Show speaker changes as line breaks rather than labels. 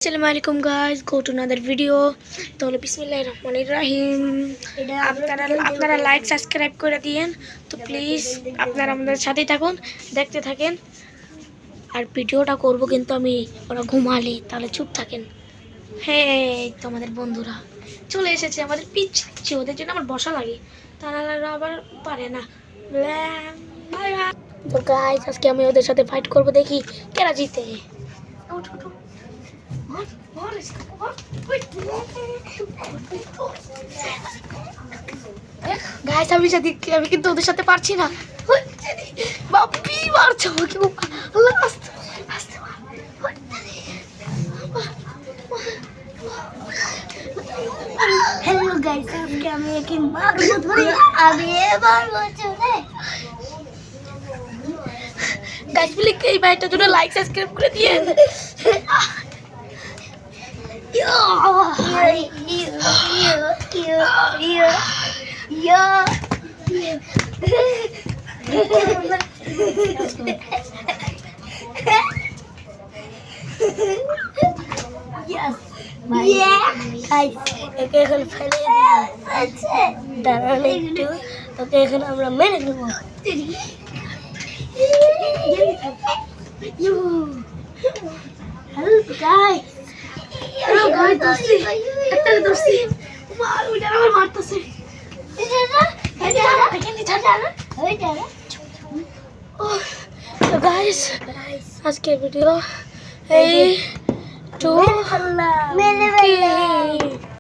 Assalamualaikum guys, go to another video. তাহলে বিসমিল্লাহির রহমানির রহিম। আপনারা লাইক সাবস্ক্রাইব করে দিয়েন। তো প্লিজ আপনারা আমাদের সাথেই থাকুন, দেখতে থাকেন। আর ভিডিওটা করব কিন্তু আমি ওরা ঘুমালে, তাহলে চুপ থাকেন। হ্যাঁ, তো আমাদের বন্ধুরা চলে এসেছে আমাদের পিচ্ছি, ওদের জন্য আমার বসা লাগে, তারা আবার পারে না। তো গাইস, আজকে আমি ওদের সাথে ফাইট করব, দেখি কেরা জিতে। গাইস, আমি কিন্তু ওদের সাথে পারছি না। বাপি মারছো কি আল্লাহ, আস্তে আস্তে
हेलो गाइस, আজকে আমি একে মারবো ধরে আমি এবার চলে
গাইস, প্লিজ এই ভাইটার জন্য লাইক সাবস্ক্রাইব করে দিয়ে।
একে এখন ফেলে দাঁড়ালে একটু, তোকে এখন আমরা মেরে নেবো। Hello guys.
Hello guys, একটা দোস্তি মার ওইটা আমার মারতেছে। তো গাইস, আজকের ভিডিও এই টু
মেলে